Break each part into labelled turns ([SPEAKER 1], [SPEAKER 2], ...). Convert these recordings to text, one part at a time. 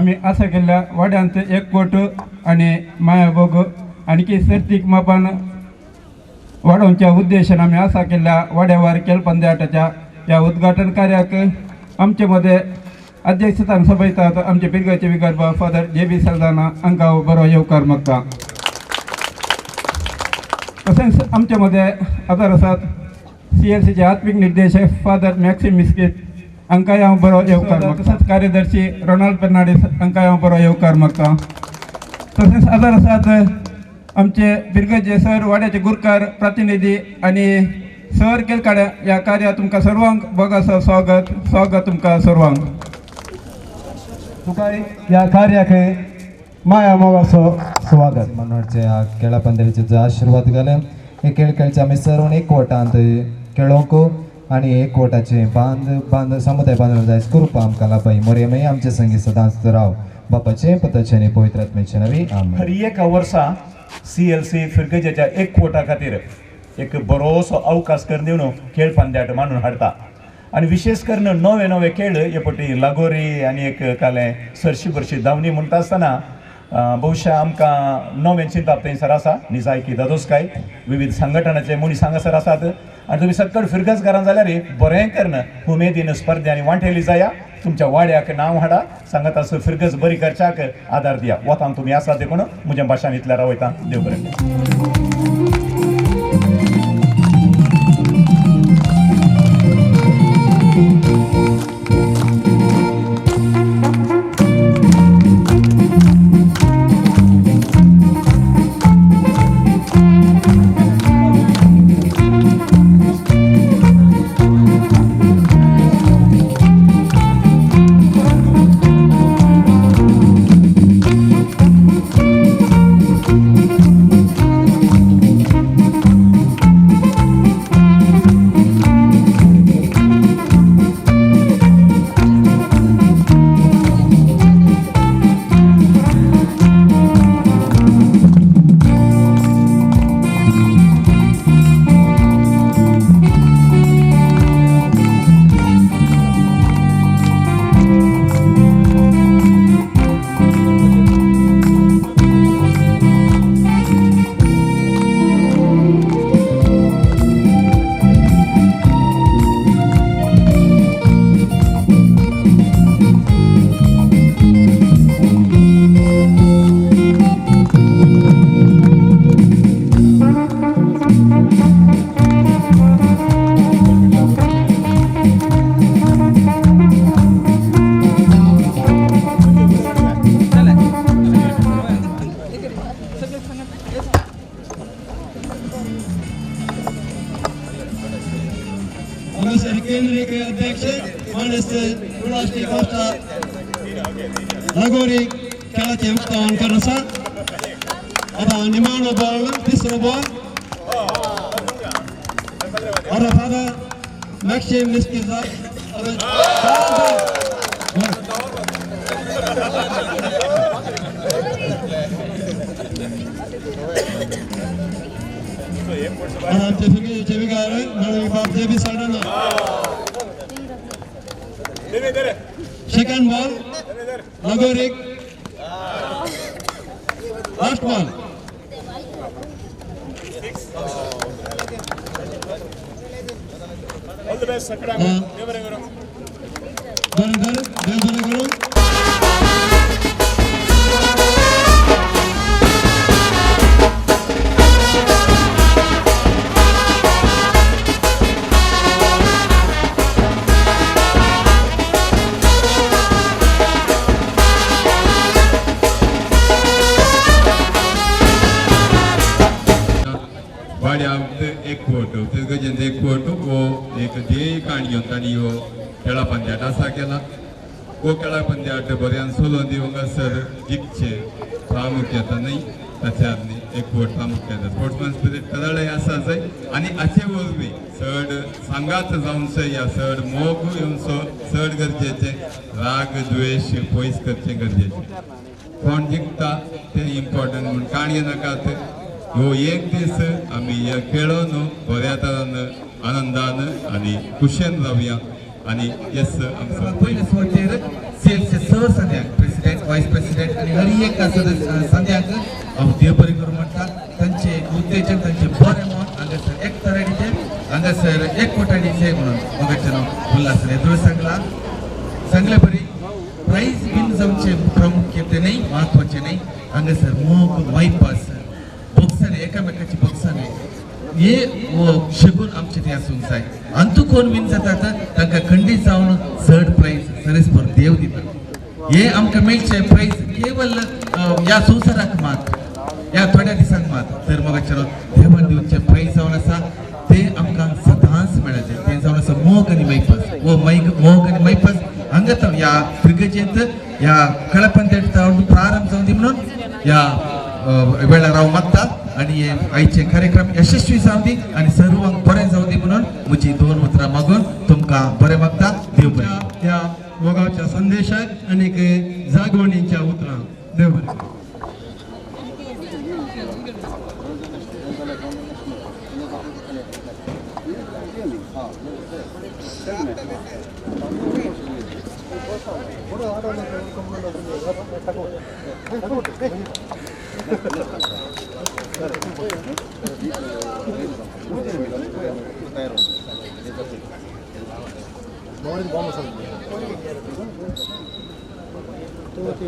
[SPEAKER 1] आम्ही असं केल्या वाड्यांचं एकवट आणि मायाभोग आणखी सर्तीक मापन वाढवच्या उद्देशाने आम्ही असा केल्या वाड्यावर खेळपंद्याटाच्या या उद्घाटन कार्याक आमच्यामध्ये अध्यक्षस्थान सभा येतात आमचे पिरगाचे विगर्भ फादर JB सरदाना अंगाव बरो येवकार मागता. तसेच आमच्यामध्ये आजार आसात CLCचे आत्मिक निर्देशक फादर मॅक्सिम मिस्किट अंकायाव बरो येवकार मागता. तसेच कार्यदर्शी रोनाल्ड फर्नांडिस अंकायाव बरो येवकार मागता. तसेच आजार आसात आमचे पिरगाचे सर वाड्याचे गुरकार प्रतिनिधी आणि सर केलकाड्या या कार्यात तुमका सर्वांक बघासा स्वागत तुमका सर्वांक.
[SPEAKER 2] तुका या कार्याक माया मोगासो स्वागत.
[SPEAKER 3] मनोरचे ह्या खेळा पंद्याचे जो आशीर्वाद घाले हे खेळ खेळचे आम्ही सर्व एकवटांत खेळोंक आणि एकवटाचे बांध समुदाय बांधून जायच करूप आमकां लाभय मोरयमय आमचे संगी सदांच राव बापाचे पताचे आणि पवित्र आत्म्याचे नवी आमेन.
[SPEAKER 4] हर एक वर्सा CLC फिरगजेच्या एकवटा खातीर एक बरोसो अवकाश कर दिवन खेळ पंद्याट मांडून हाडटा आणि विशेष करून नवे नवे खेळ हे पटी लागोरी आणि एक काले सरशी बरशी धावणी म्हणटा आसतना बहुशा आमकां नवे चिंताप थंयसर आसा निजायकी दादोसकाय विविध संघटनाचे मुनी हांगासर आसात आणि तुम्ही सकट फिरगजकारां जाल्यार बरें करून उमेदीन स्पर्धे वांटेली जाया तुमच्या वाड्याक नांव हाडा सांगता फिरगज बरी करच्याक आदार दिया वतान तुम्ही आसा देखून म्हज्या भाशान इतल्या रावयता. देव बरें.
[SPEAKER 2] केंद्रीय के अध्यक्ष माननीय राष्ट्रीय कोष्टा लागोरी खेळाचे उक्तावण करसा आता निमानो बॉल तिसरो बॉल और फादर मॅक्सिम मिस्किजा आमचे सगळे विकार म्हणून बाप JB सरदाना सेकंड बॉल लगोरी last ball
[SPEAKER 4] all the best सकड़ा देव बरें करो
[SPEAKER 2] देव बरें करो.
[SPEAKER 5] एक फोटो वो एक ध्येय काणयो ताणी हो खेळा पंद्याट आसा केला वो खेळा पंद्याट बऱ्यान सोलोवन दिवंक सर जिखचे प्रामुख्यान न्ही तशेंच एक फोट प्रामुख्यान स्पोर्ट्समॅन स्पिरीट कदळय आसा जंय आनी हाचे वरवीं चड सांगात जावनसो या चड मोग येवनसो चड गरजेचे राग द्वेश पयस करचें गरजेचें कोण जिखता तें इम्पॉर्टंट म्हूण काणये नाकात ह्यो एक दीस आमी ह्या खेळोन बऱ्या तरान आनंदान आनी खुशेन रावया आनी येस आमचो
[SPEAKER 6] पयले सुवातेर CLC सर सद्याक प्रेसिडेंट वाइस प्रेसिडेंट आणि हर एक सदस्य संध्याक हांव देव बरें करूं म्हणटा तांचे उद्देजक तांचे बरें म्हणून हांगासर एक तराडीचे हांगासर एक कोटाडीचे म्हणून मगाच्यान उल्हास येदोळ सांगले बरी प्राइज बीन जावचे प्रामुख्यते नाही महत्वाचे नाही हांगासर मोग मायपास बॉक्साने एकामेकाची बॉक्साने हे शिकून आमचे ते आसूंक जाय अंतू कोण विन जाता तांकां खंडीत जावन थर्ड प्राइज सरेस्पर देव दिता हे आमकां मेळचे प्राइज केवळ ह्या संवसाराक मात ह्या थोड्या दिसांक मात तर मगाच्यान देवान दिवचे प्राइज जावन आसा ते आमकां सदांच मेळचे ते जावन आसा मोग आनी मैपास मोग आनी मैपास हांगा ह्या क्रिकेटींत ह्या खेळपंद्यात प्रारंभ जावन दी म्हणून ह्या वेळार हांव मागता आणि हे आयचे कार्यक्रम यशस्वी जावं दी आणि सर्वांक बरें जावं दी म्हणून म्हजी 2 उतरां मागून तुमकां बरें मागता देव बरें
[SPEAKER 2] ह्या मोगाच्या संदेशाक आणि जागवणीच्या उतरां देव बरें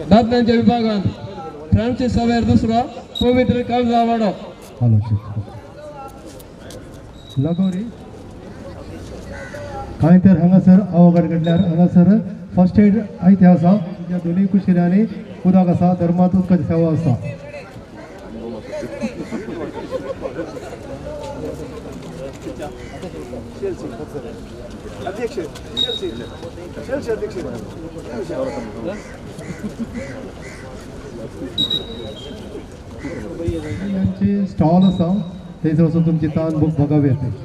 [SPEAKER 7] दादल्यांच्या विभागात फ्रांसीस सावेर दुसरो पवित्र काळजा वाडो
[SPEAKER 8] लगोरी कांय तर हांगासर अवघड घडल्यार हांगासर फर्स्ट एड आयते आसा ज्या दोनूय कुशिऱ्यांनी उदक आसा धर्मांत उदकाची सेवा आसा यांचे स्टॉल आसा थंयसर वचून तुमची तान बूक बघावी येते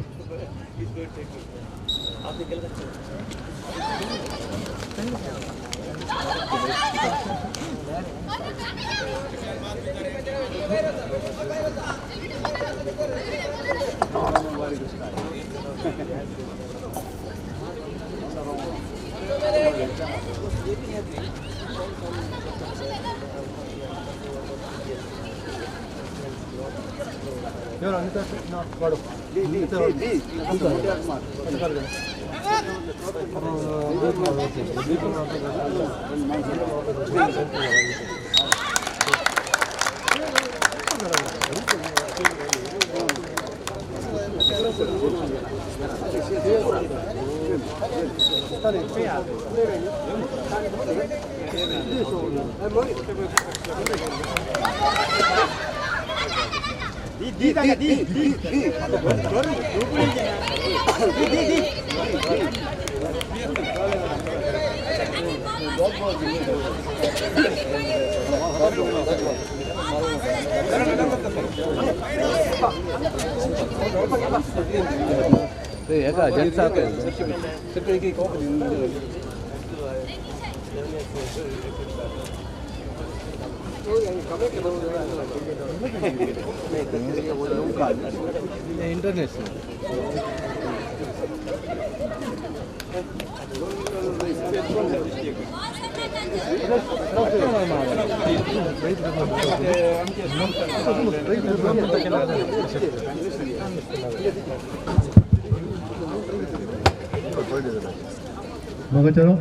[SPEAKER 8] मग चलो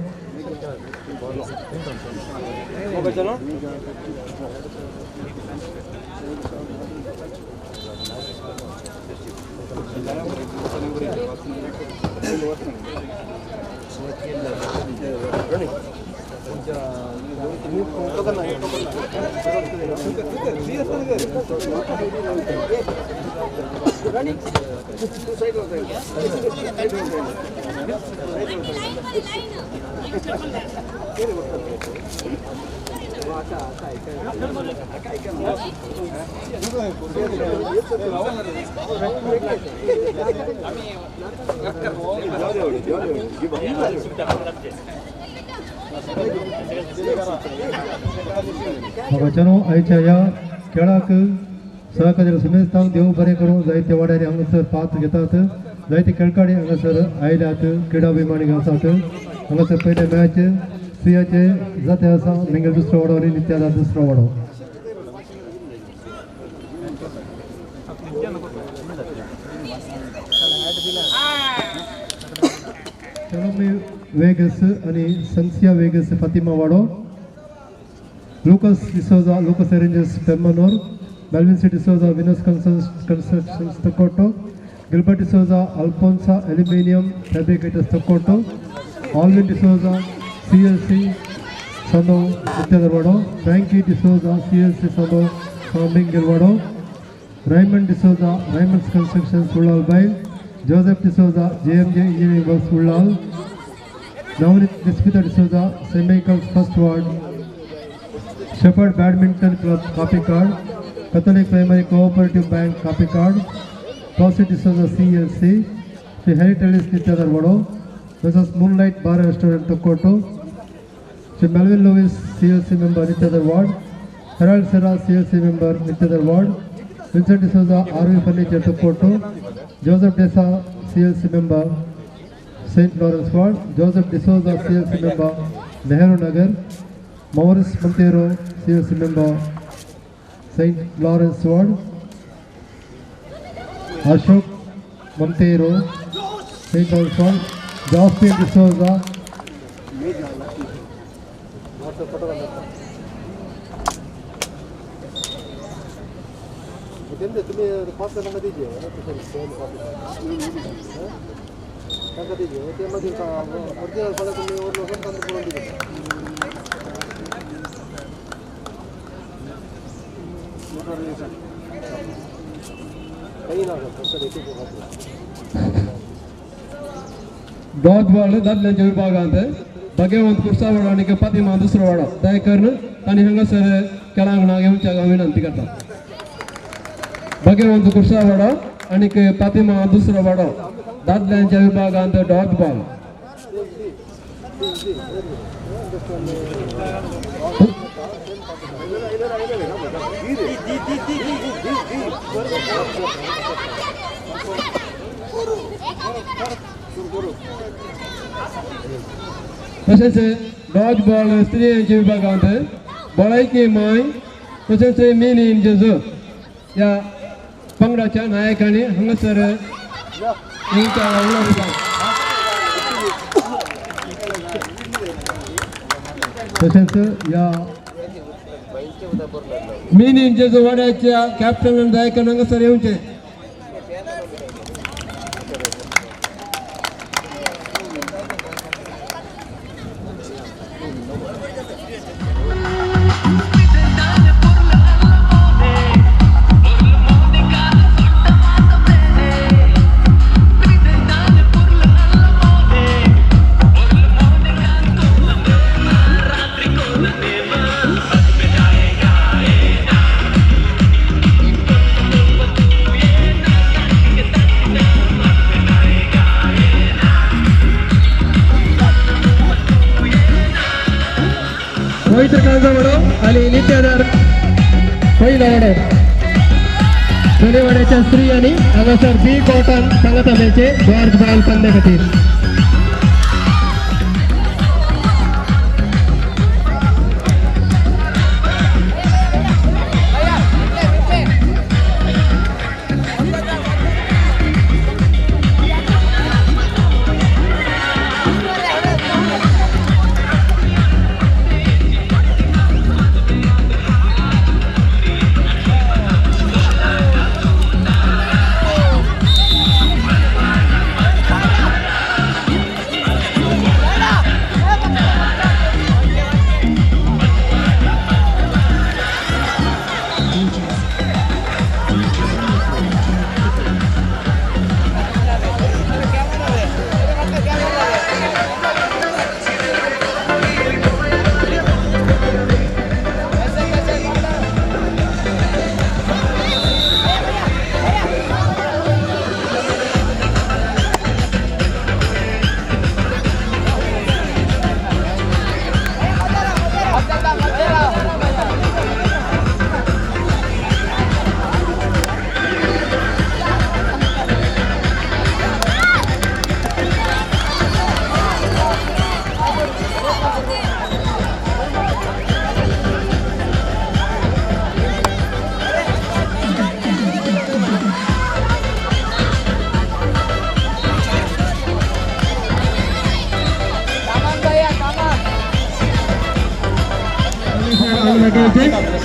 [SPEAKER 8] चलो आयच्या ह्या खेळाक सहकार्य समेस्तांक देव बरें करूं जायते वाड्यार हांगासर पात घेतात जायते खेळकाडे हांगासर आयल्यात क्रीडा अभिमानी आसात हांगासर पयले मॅच सियाचे जाते असा मिंगल दुसरा वाडो आणि नित्यादा दुसरा वाडो Salome Vegas आणि Sansia Vegas Fatima वाडो Lucas D'Souza Lucas Arranges Permanor Melvin C. D'Souza Venus Constructions Tokoto Gilbert D'Souza Alfonso Aluminium Fabricators Tokoto Alvin D'Souza CLC Sano Nityadarwado Frankie D'Souza CLC Sano Sombing Gilwado Raymond D'Souza Raymond's Constructions Ullal Bail Joseph D'Souza JMJ Engineering Works Ullal Navneet Nispita D'Souza St. Michael's First Ward Shepherd Badminton Club Copy Card Catholic Primary Cooperative Bank Copy Card Closet D'Souza CLC Sri Heritage Nityadarwado Mrs. Moonlight Bar Restaurant Tokoto Sri Melvin Lewis CLC member Nityadar Ward Harold Serra CLC member Nityadar Ward Vincent D'Souza RV Furniture Tokoto Joseph Desa CLC member St. Lawrence Ward Joseph D'Souza CLC member Nehru Nagar Maurice Montero CLC member St. Lawrence Ward Ashok Montero St. Lawrence Ward Josephine D'Souza
[SPEAKER 7] dot ball दादल्यांच्या विभागांत भगवंत कुर्सावाडो आणि फातिमा दुसरो वाडो दयकरन तांणी हांगासर केळांगणा घेवच्या विनंती करता भगवंत कुर्सावाडो आणि फातिमा दुसरो वाडो दादल्यांच्या विभागांत डॉट बॉल तसेच डॉज बॉल स्त्रियांच्या विभागांत भलायकी माय तसेच मेन इन जज या पंगडाच्या नायकांनी हांगासर
[SPEAKER 8] तसेच या
[SPEAKER 7] मेन इन जज वाड्याच्या कॅप्टन आणि नायकांनी हांगासर येवचे पवित्र कांजावाडो आणि नित्यादार पहिला वाडो दोन्ही वाड्याच्या स्त्री आणि हांगासर बी कॉटन संघटनेचे जॉर्ज बॉल पंद्या खातीर पंधराचे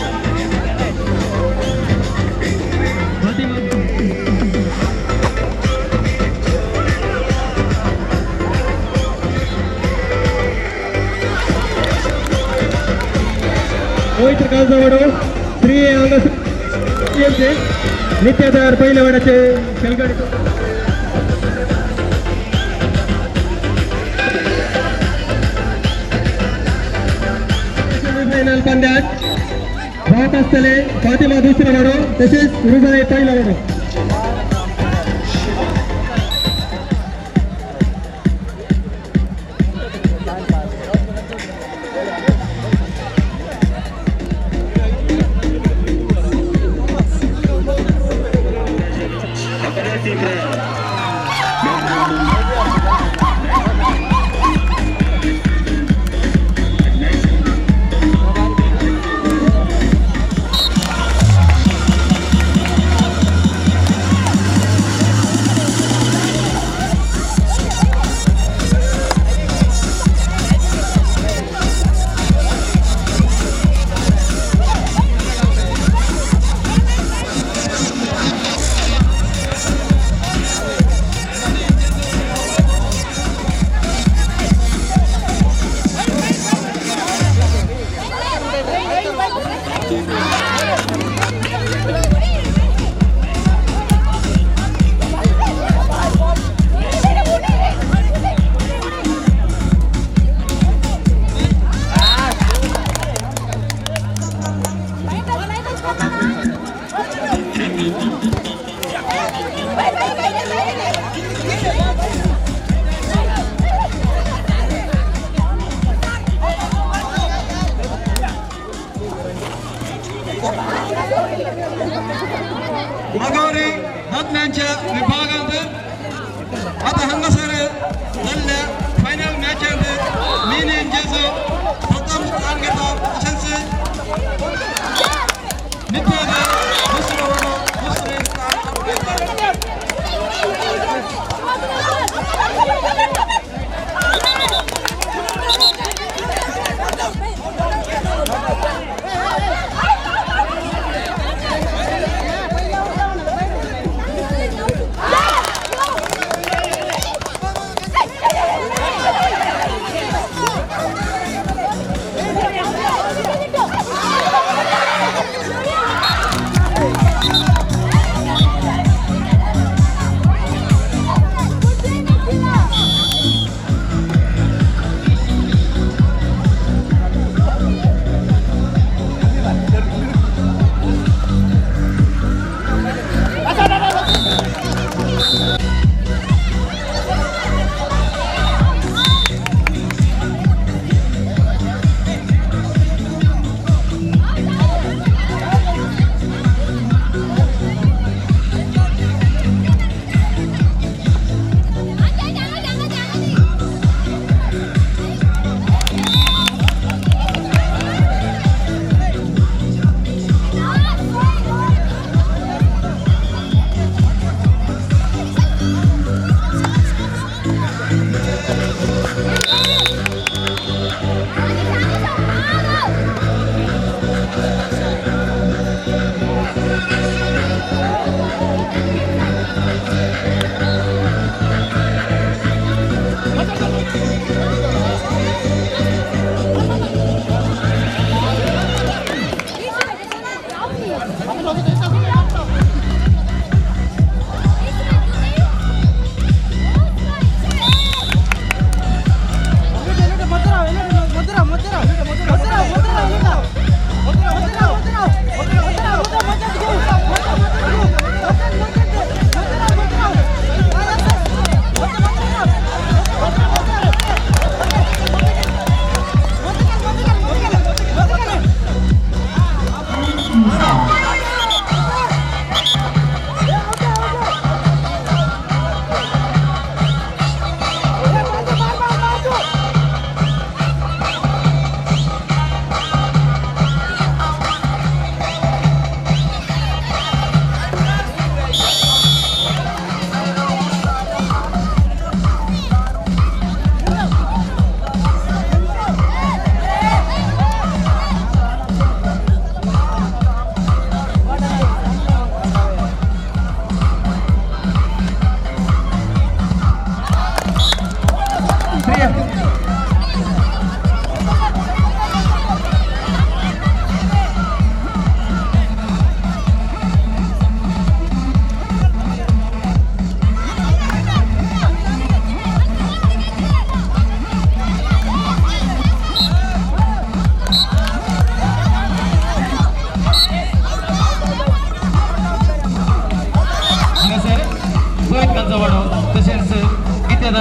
[SPEAKER 7] रोहित कांजवडो श्री अंगचे नित्य तयार पहिल्या वाड्याचे खेळगड फायनल पंद्यात धावत असलेले फातिमा दुसरा वाडो तसेच रुबाई पहिला वाडो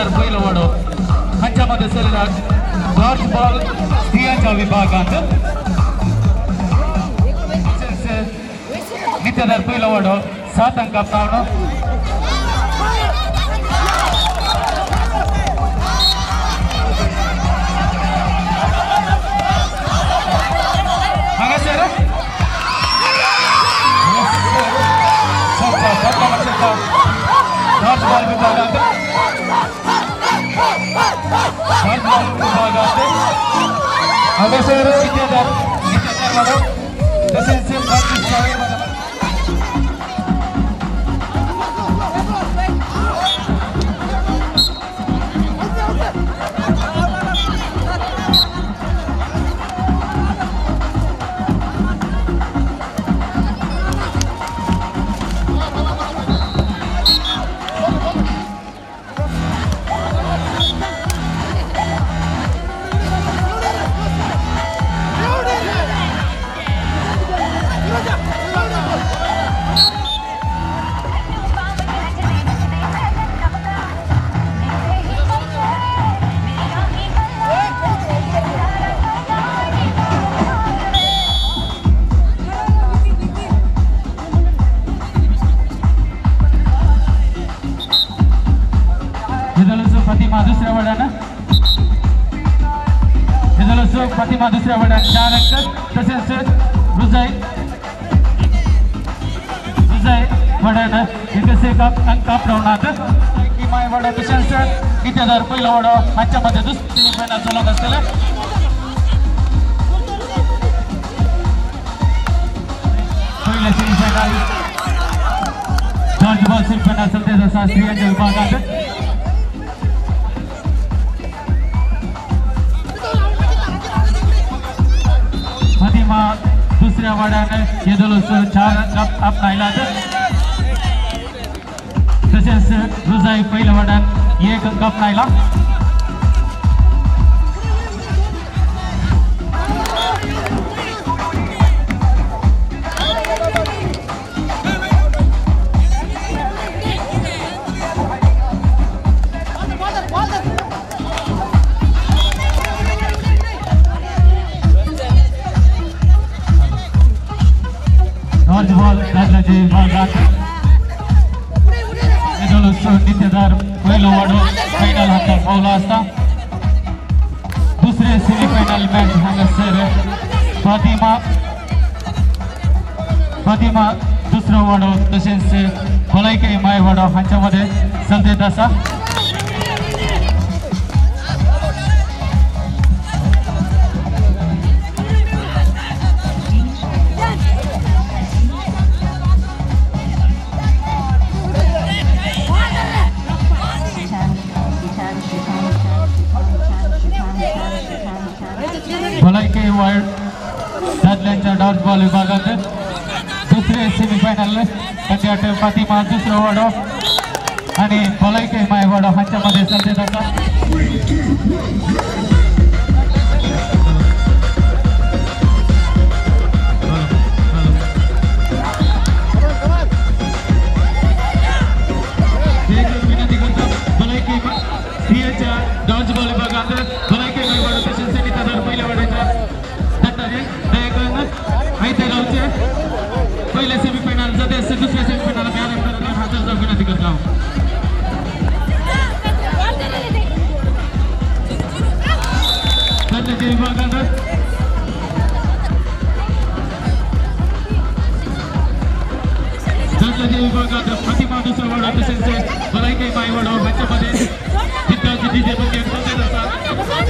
[SPEAKER 9] नित्यदार पहिला वाडो हांच्यामध्ये सल्ला डॉट बॉल स्त्रियांच्या विभागात नित्यदार पहिला वाडो 7 अंक आपणावणं डॉटबॉल विभागात अगोदर नित्यदार वाडो तसेच प्रतिमा दुसऱ्या वडानं प्रतिमा दुसऱ्या वडानं 4 अंक तसेच रुजाई वडानं एक अंक आपणावणात की माय वडा तसेच नित्यदार पहिला वडा हांच्यामध्ये दुसरी सेमीफायनल चालू असलेला पहिल्या सेमीफायनल डॉटबॉल सेमीफायनल सध्या स्त्रियांच्या विभागात दुसऱ्या वाड्याने येदलोस 4 अंक आपणायला तसेच रुजाई पहिल्या वाड्यात 1 अंक आपणायला डॉटबॉल राज्याचे विभागात नित्यदार पहिला वाडो फायनल हातात पावला असता दुसरे सेमीफायनल मॅच हांगासर फातिमा दुसरो वाडो तसेच भलायकी माय वाडो हांच्यामध्ये चलतेत आसा भलायकी वार्ड दादल्यांच्या डॉटबॉल विभागात दुसरे सेमीफायनल त्याच्यात फातिमा दुसरा वाडो आणि भलायकी माय वाडो हांच्यामध्ये चलतेत आसा विनंती करतो भलायकी स्त्रियांच्या डॉटबॉल विभागात भलायकी माय वाडो तसेच नित्यदार पहिल्या वाड्याच्या माहिती गावचे पहिल्या सेमीफायनल सदस्य दुसऱ्या सेमीफायनल हातात जाऊ विनंती करतो सध्याच्या विभागात प्रतिमा दुसरा वाडा तसेच भलायकी माय वाडो ह्याच्यामध्ये जिंकायचे डीजे बंदी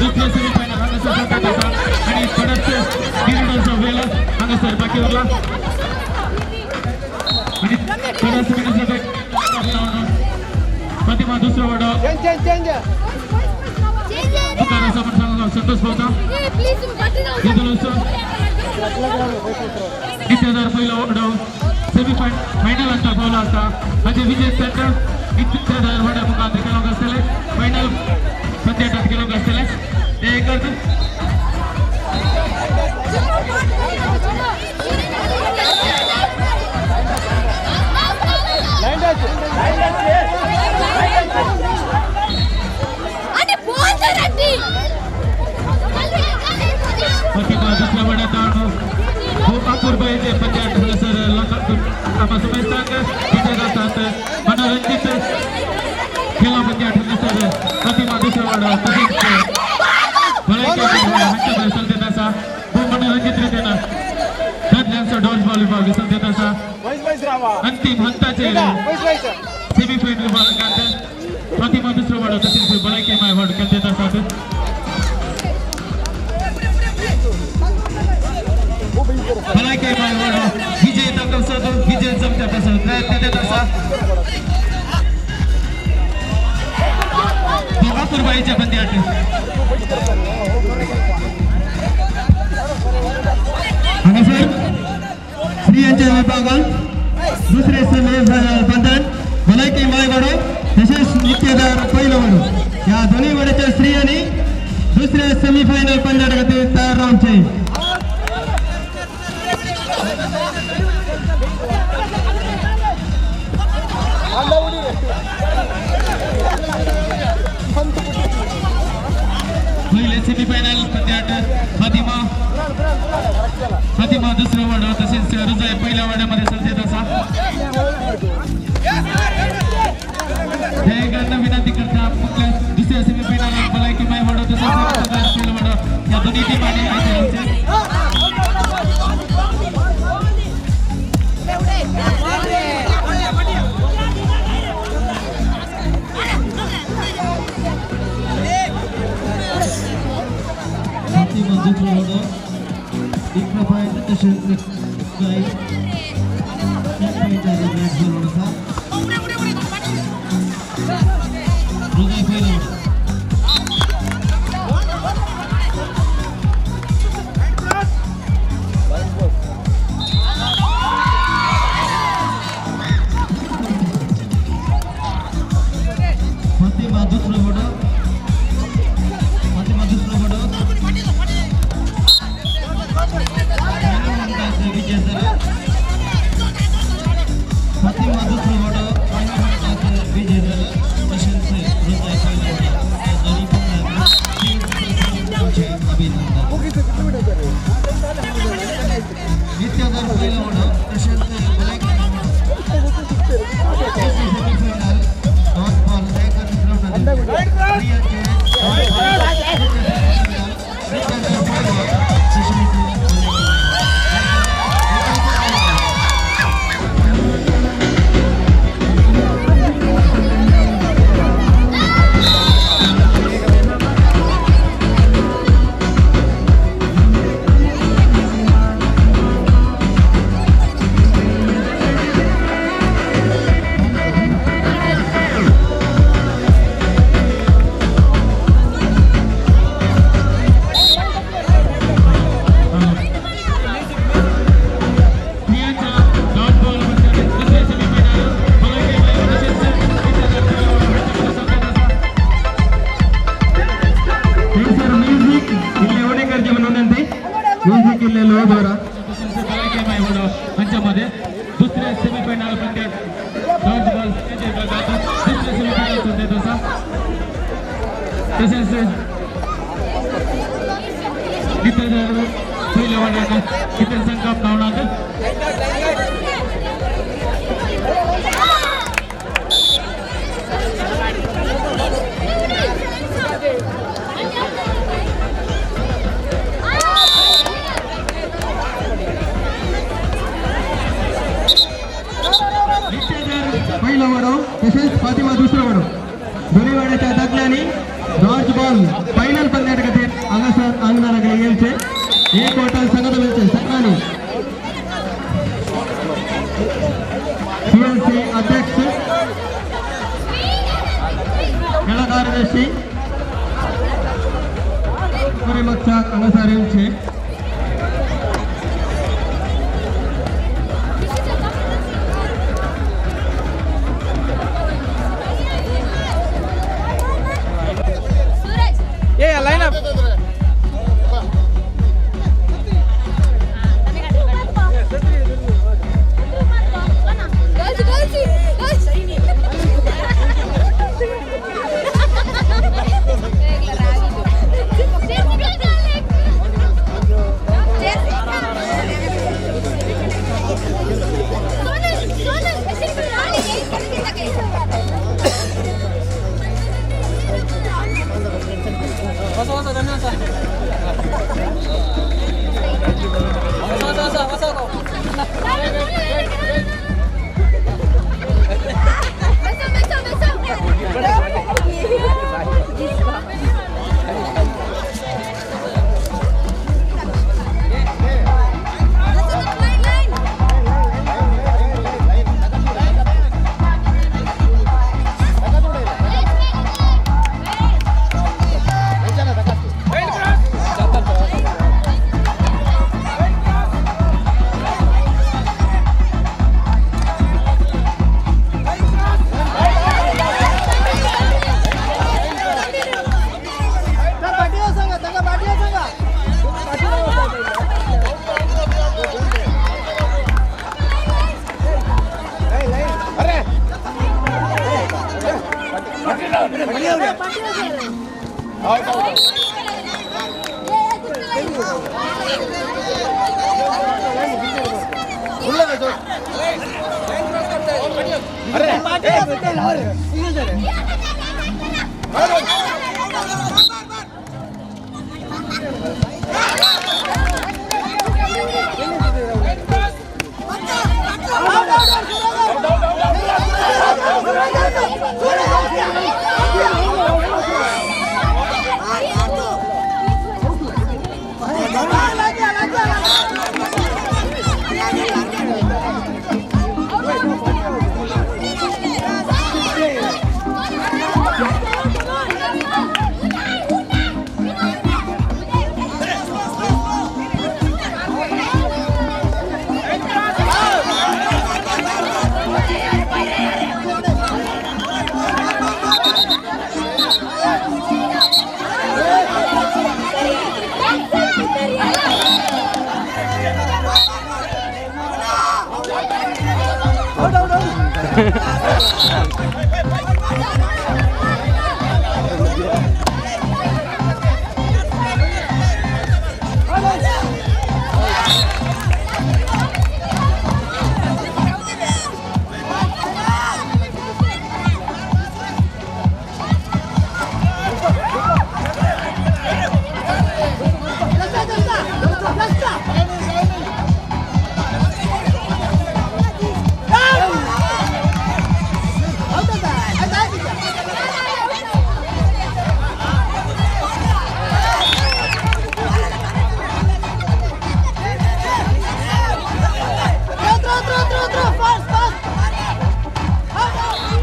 [SPEAKER 9] दुसऱ्या सेमीफायनल हांगासर आणि थोडंसं किरीटाचा वेळ हांगासर बाकी उरला आणि थोडंसं प्रतिमा दुसरा वाडो तुकाराचा पण सांगा संतोष भाऊचा नित्यदार पहिला वाडो सेमीफायनल अंतर पावला असता म्हणजे विजय संघ नित्यदार वाड्या मुखात गेलो असलेले फायनल पंद्याटात गेलो असलेले ते एकच वडो तसेच हांच्यामध्ये संदेत आसा खूप मनोरंजितरित्यानं दादल्यांचो डॉज बॉल विभाग संदेत आसा अंतिम हंताचे सेमीफायनल विभागांत प्रतिमा दुसरो वडो तसेच भलायकी माय वड केंद्रीत आसात भलायकी माय वडो विजय दाखवतात विजय जमतात असं प्रयत्न देत असा दोघापूरबाईच्या पंद्यात
[SPEAKER 7] हांगासर स्त्रियांच्या विभागात दुसरे बंधन भलायकी माय वडो तसेच नित्यदार पहिलं वडो या दोन्ही वड्याच्या स्त्रियांनी दुसऱ्या सेमीफायनल पंद्यात तयार राहूचे
[SPEAKER 9] पहिले सेमीफायनल पंद्यात फातिमा दुसरं वडो तसेच रुजाई पहिल्या वड्यामध्ये संदेत असा जयगडनं विनंती करता कुठल्या दुसऱ्या सेमीफायनल भलायकी माय वडो तसेच पहिलं वडो या दोन्ही टीमांनी मध्ये दुसऱ्या सेमीफायनल पंद्यात डॉज बॉल दुसऱ्या सेमीफायनल पंद्यात असा तसेच इतर पहिल्या वाड्यानं इतर संघात धावणार
[SPEAKER 7] पहिला वडो तसेच फातिमा दुसरा वडो दोन्ही वाड्याच्या दाखल्याने डॉज बॉल फायनल पंद्यात खातीर हांगासर आंगणारा गेलचे एक वोटान सांगत मिळचे सकाळी सीएलसी अध्यक्ष खेळा कार्यदर्शी परिमक्षा हांगासर येवचे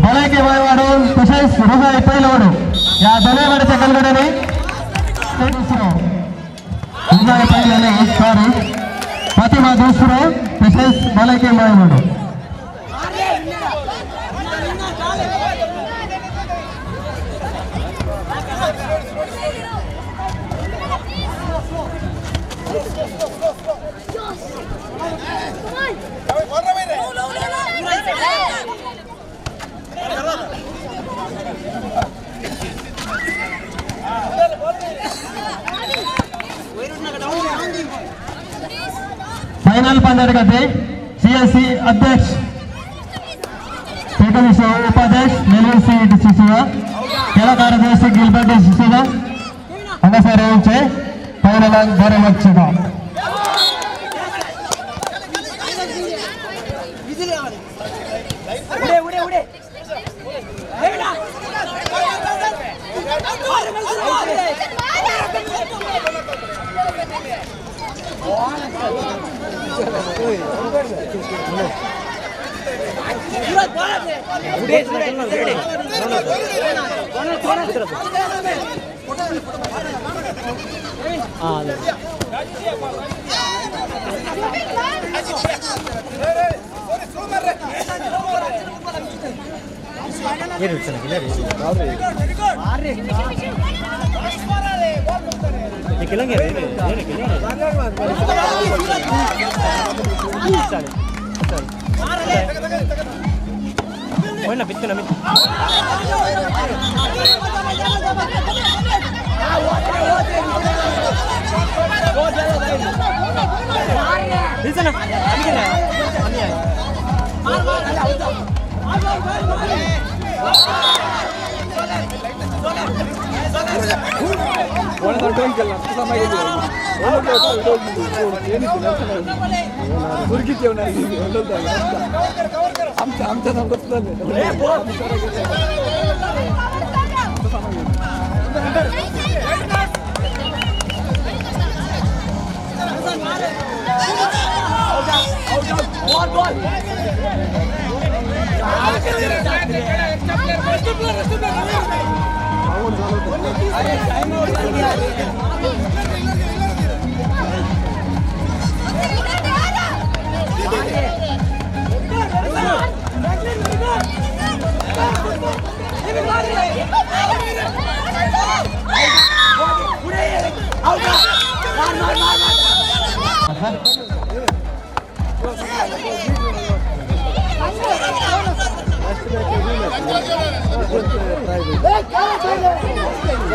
[SPEAKER 7] बळाके वाढवून तसेच रुगाई पैलवाडू या दोन्ही कलगडे रुगाई पहिल्याने सॉरी फातिमा दुसरं तसेच बळाके वाढवू फाइनल पंद्रह करते सीएससी अध्यक्ष उपाध्यक्ष नेलूर डिस्ट्रिक्ट खेल कार्यदर्शी गिलबर्ट हंगासर फाइनल बरे मच्छा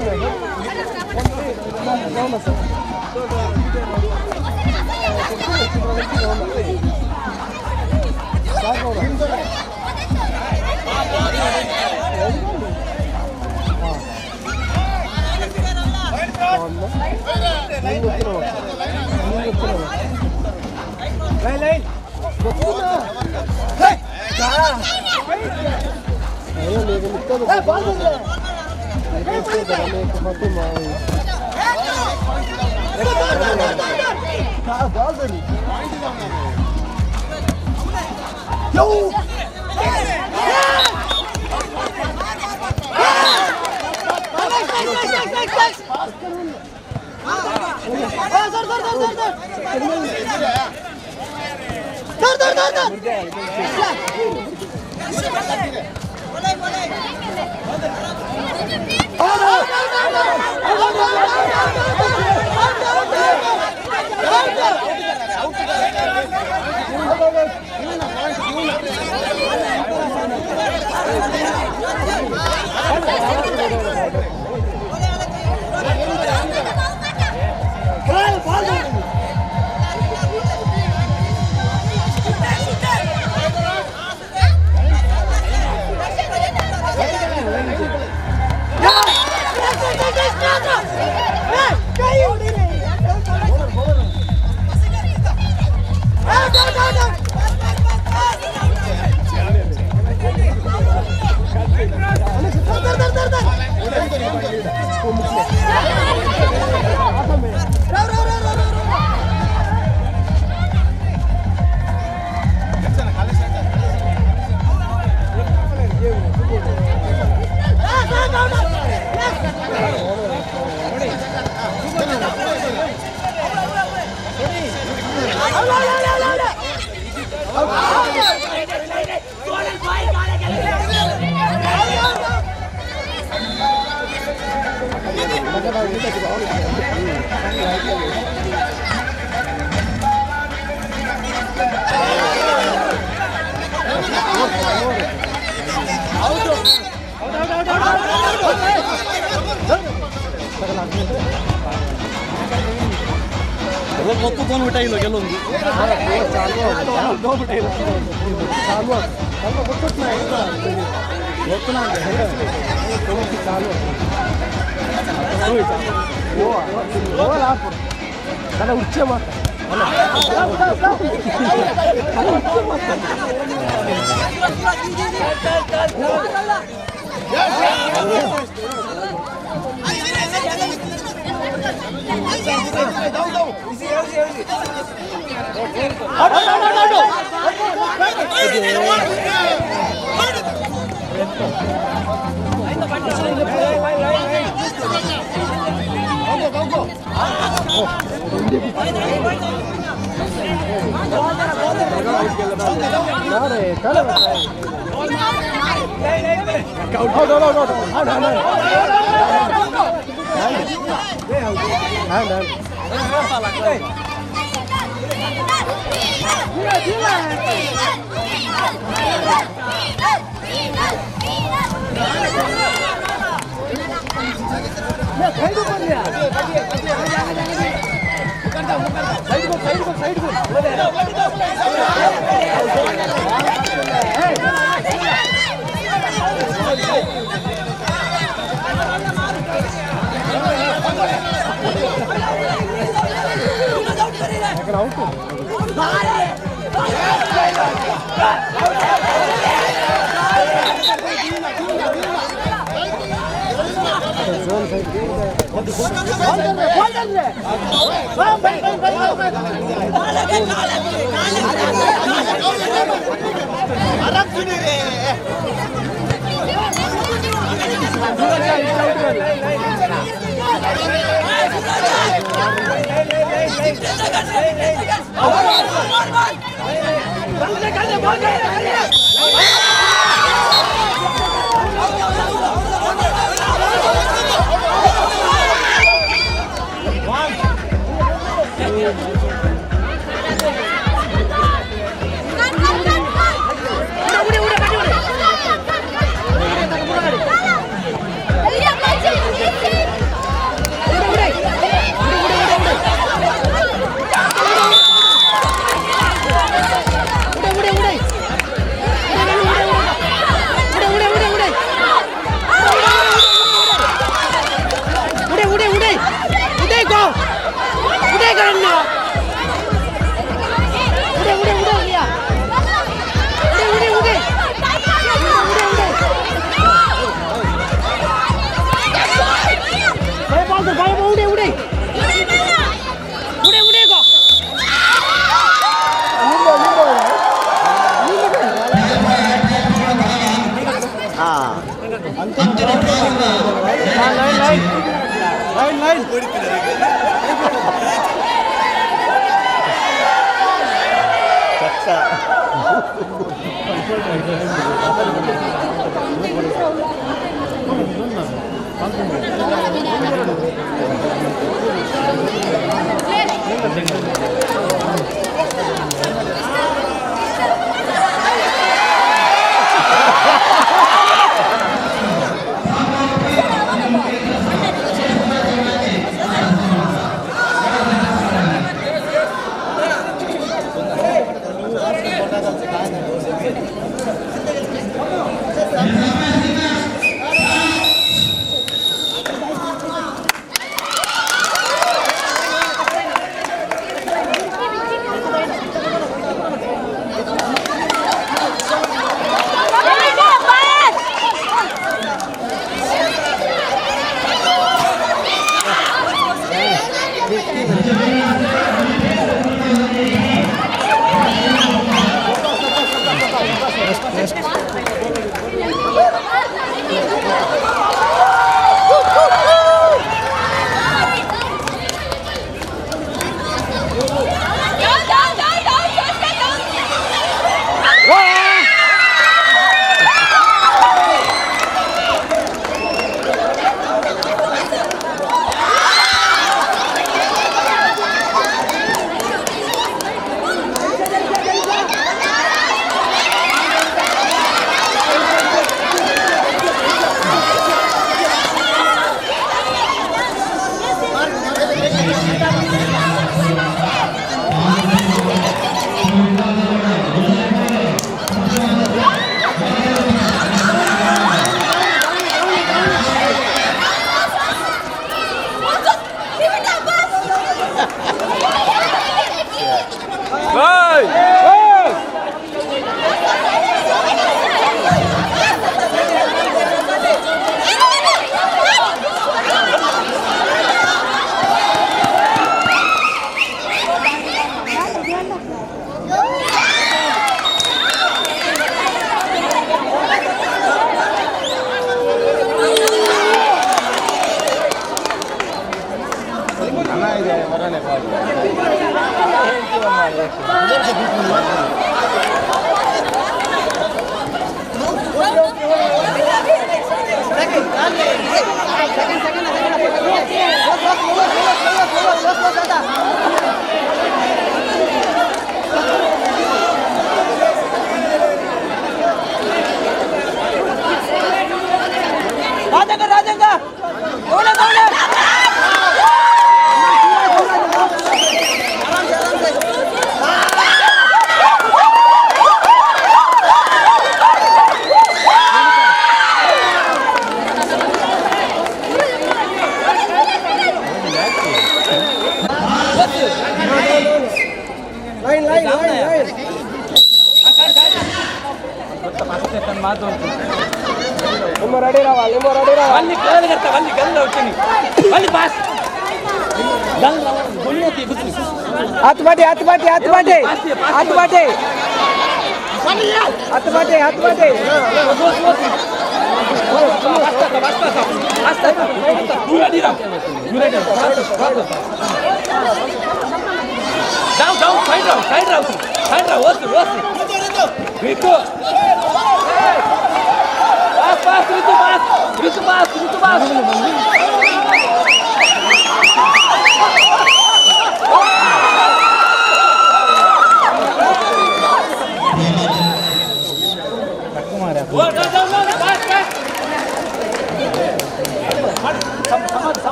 [SPEAKER 10] Hey,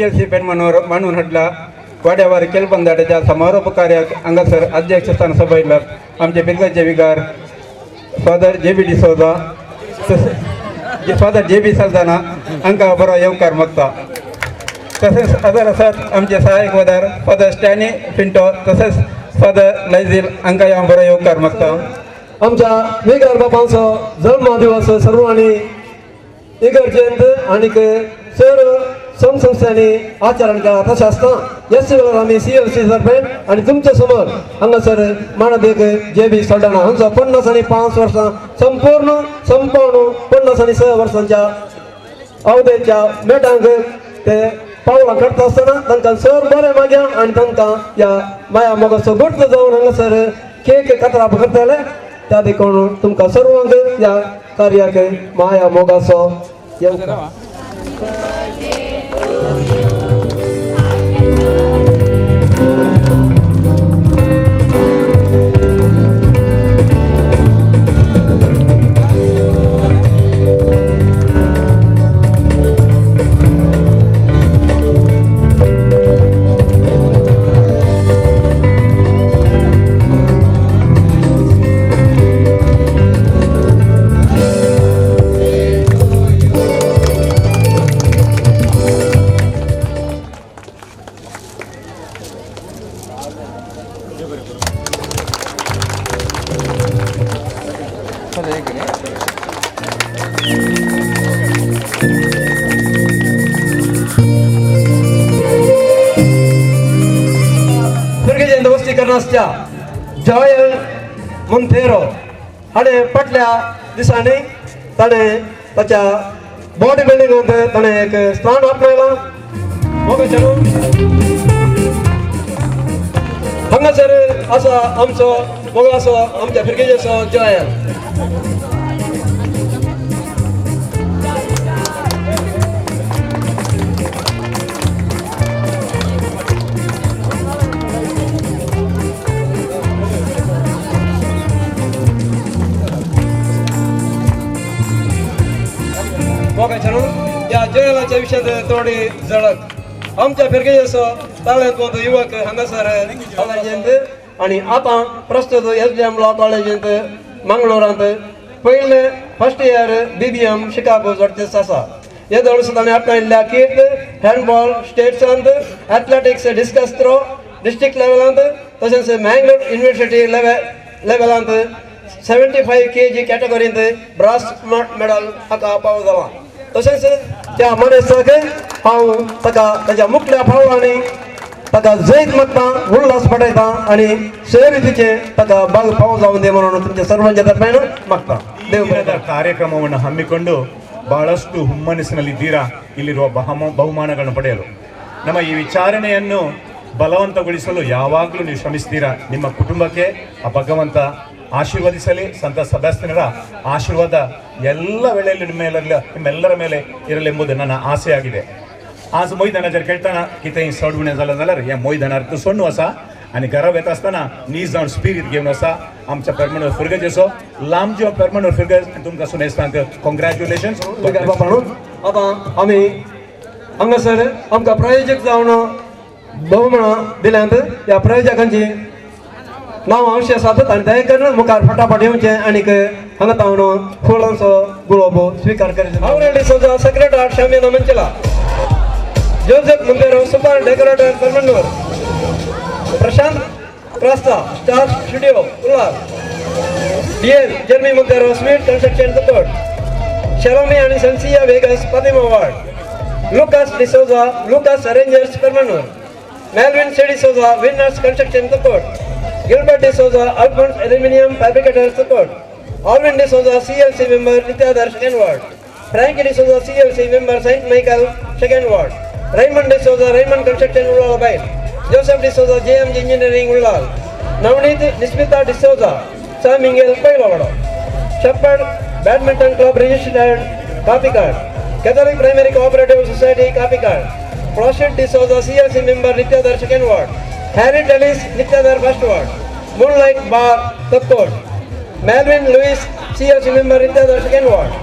[SPEAKER 1] CLC पेनमनोर मांडून हाडला वाड्यावर केलपंदाटाच्या समारोप कार्याक हांगासर अध्यक्षस्थान सभयलात आमचे पिरगाचे विकार father JB D'Souza father JB Saldanha हांकां बरो येवकार मागता. तसेच हजर आसात आमचे सहाय्यक वदार फादर स्टॅनी पिंटो तसेच फादर लायझील हांकां हांव बरो येवकार मागता.
[SPEAKER 7] आमच्या विकार बापांचो जल्म दिवस सर्वांनी इगर्जेंत आणीक सर्व संस्थांनी आचरण केला. तशें आसता ह्याच वेळार आमी CLC तर्फे आनी तुमच्या समोर हांगासर मानदेक JB सालदाना हांचो 50 आनी 5 वर्सां संपूर्ण संपवून 50 आनी 6 वर्सांच्या अवधेच्या मेटांक ते पावलां करता आसतना तांकां सर बरें मागया आनी तांकां ह्या माया मोगाचो घट्ट जावन हांगासर केक कातराप करतले. त्या देखून तुमकां सर्वांक ह्या कार्याक माया मोगाचो येवकार. वस्तीकरणाच्या जॉयल मोंतेरो हाणे फाटल्या दिसांनी ताणें ताच्या बॉडी बिल्डिंगांत ताणें एक स्थान आपणायलां. हांगासर आसा आमचो मोगाचो आमच्या फिरकेचो जॉयल. या जयलाच्या विशयात थोडी झळक आमच्या फिरकेचो ताळ्यांत युवक हांगासर कॉलेजींत आणि आता प्रस्तुत SDM लॉ कॉलेजींत मंगळूरांत पयले फर्स्ट इयर BBM शिकागो जोडचें आसा. हे दळ सुद्दां आपणायल्ल्या किट हँडबॉल स्टेट्सांत एथलेटिक्स डिस्कस थ्रो डिस्ट्रिक्ट लेवलांत तशेंच मँगलोर युनिवर्सिटी लेवलांत 75 kg कॅटेगरींत ब्रास मेडल हाका पावो जाला. तशेंच त्या मनशाक हांव ताका ताच्या मुखल्या फावलांनी ताका जैत मागता उल्हास पटयता आनी सेरितीचे ताका बाग फाव जावन दी म्हणून तुमच्या सर्वांच्या तर्फेन मागता. देव
[SPEAKER 4] ಕಾರ್ಯಕ್ರಮವನ್ನು ಹಮ್ಮಿಕೊಂಡು ಬಹಳಷ್ಟು ಹುಮ್ಮನಸ್ಸಿನಲ್ಲಿ ಧೀರ ಇಲ್ಲಿರುವ ಬಹುಮಾನಗಳನ್ನು ಪಡೆಯಲು ನಮ್ಮ ಈ ವಿಚಾರಣೆಯನ್ನು ಬಲವಂತಗೊಳಿಸಲು ಯಾವಾಗಲೂ ನೀವು ಶ್ರಮಿಸ್ತೀರಾ. ನಿಮ್ಮ ಕುಟುಂಬಕ್ಕೆ ಆ ಭಗವಂತ ಆಶೀರ್ವದಿಸಲಿ. ಸಂತ ಸಭಾಸ್ಥನರ ಆಶೀರ್ವಾದ ಎಲ್ಲ ವೇಳೆಯಲ್ಲಿ ನಿಮ್ಮೆಲ್ಲರ ಮೇಲೆ ಇರಲೆಂಬುದು ನನ್ನ आशेआಗಿದೆ. आज मैदाना जर खेळताना कितेंय सडवणें जालें जाल्यार ह्या मैदानार तो सोडून आसा आनी घरा वता आसतना नीज जावन स्पिरीट घेवन आसा. आमच्या परमनंट फिरगेचो लांबच्यो परमनंट फिरगेज तुमकां सुनेस्तांक कॉंग्रॅच्युलेशन्स.
[SPEAKER 7] आतां आमी हांगासर आमकां प्रायोजक जावन भोवमानां दिल्यांत ह्या प्रायोजकांची नांव अशें आसात आनी दया करून मुखार फटाफट येवचें आनीक हांगा तावन फुलांचो गुळोब स्विकार करचो. आवरेडी सोजा सेक्रेटरी शामियाना मंचला जोसेफ मुंदेरो super decorator Permannur Prashant Crasta star studio Ulhas DL जर्मी मुंदेरो स्वीट कंस्ट्रक्शन सपोर्ट शलोमी आणि सन्सिया वेगस Fatima ward Lucas D'Souza Lucas arrangers Permannur Melvin C D'Souza winners construction support Gilbert D'Souza Alphonse aluminium fabricator support Alwyn D'Souza CLC member नित्याधर second ward Frankie D'Souza CLC member saint Michael second ward Raymond D'Souza, Raymond Construction Ullal Bail, Joseph D'Souza, JMG Engineering Ullal, Navneet Nismita D'Souza, Sam Ingel Pailawada, Shepherd Badminton Club Registered Copy Card, Catholic Primary Cooperative Society Copy Card, Placid D'Souza, CLC member Nityadhar Second Ward, Harry Ellis Nityadhar First Ward, Moonlight Bar Tapkot, Melvin Lewis, CLC member Nityadhar Second Ward,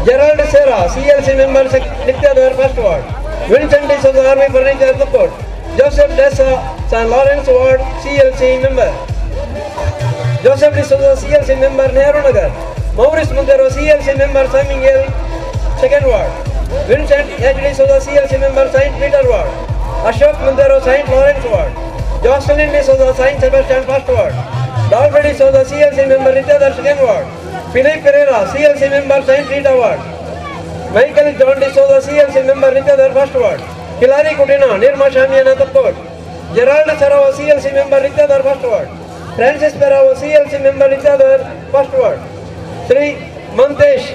[SPEAKER 7] Gerald Serra, CLC member Nityadhar First Ward,
[SPEAKER 10] Vincent D. Souza, Army Furniture Support. Joseph Dessa, St. Lawrence Ward, CLC member. Joseph D. Souza, CLC member, Nehru Nagar. Maurice Montero, CLC member, Simon Gill, 2nd Ward. Vincent H. D. Souza, CLC member, St. Peter Ward. Ashok Montero, St. Lawrence Ward. Jocelyn D. Souza, St. Sebastian, 1st Ward. Dolphy D. Souza, CLC member, Nityadar, 2nd Ward. Philip Pereira, CLC member, St. Rita Ward. Michael John D. Souza, CLC member, Nityadar, 1st Ward. Hilary Kutina, Nirma Shamiana, Support. Gerald Sarava, CLC member, Nityadar, 1st Ward. Francis Peravo, CLC member, Nityadar, 1st Ward. Sri Mantesh,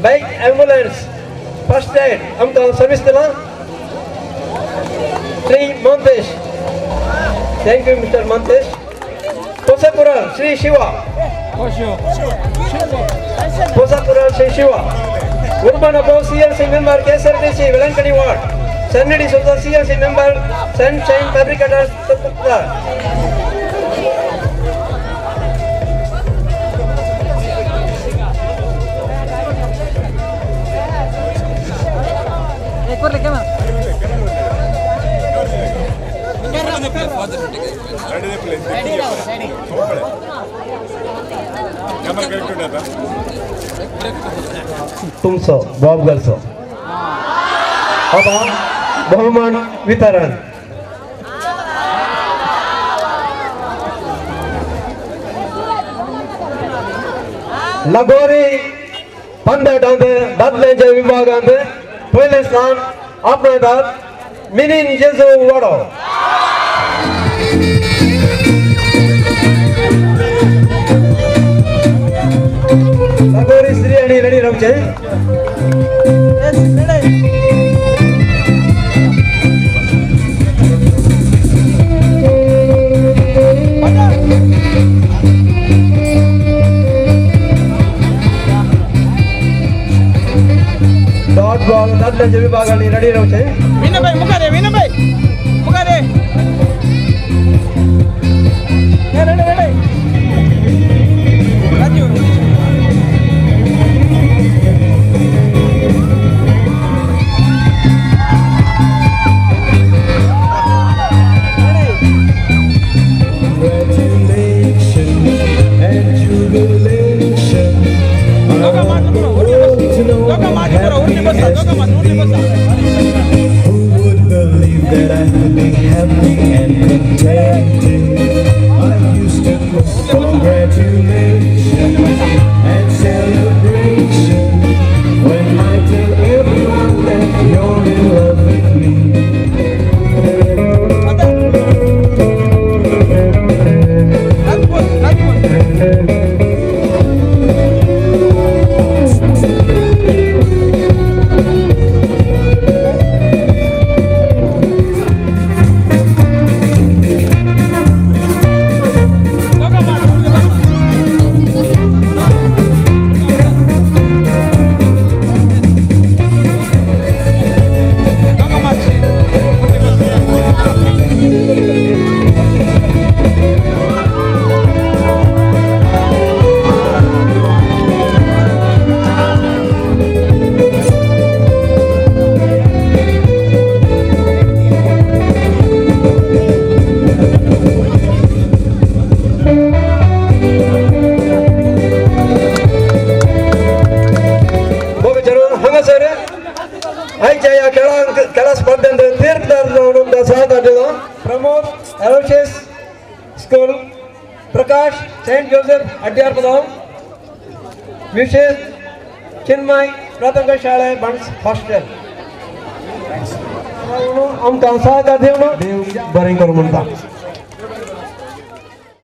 [SPEAKER 10] Bike Ambulance, First Aid, Amka Service Dila. Sri Mantesh. Thank you, Mr. Mantesh. Posapura, Sri Shiva. Posapura, Sri Shiva. Urban Above, CLC member, KSRTC, Velankani Ward. Sunny D. Souza, CLC member, Sunshine Fabricators, Tapukta. तुमचं Bob गर्लचं आता बहुमान वितरण लगोरी पंधरांत दादल्यांच्या विभागांत पहिले स्थान आपणातात मिनीन जेजू वाडो लगोरी स्त्री आणि रेडी रमचे डॉट बॉल दादल्याच्या विभागाने रेडी रमचे
[SPEAKER 11] विनय मुखारे मुखारे राजू खेळा स्पर्धेत तीर्थदार सहभागी प्रमोद एलोशियस स्कूल प्रकाश सेंट जोसेफ अड्यार पदम विशेष चिन्मय प्राथमिक शाळे बंस हॉस्टेल आमकां सहकार देव बरें करूं म्हणटा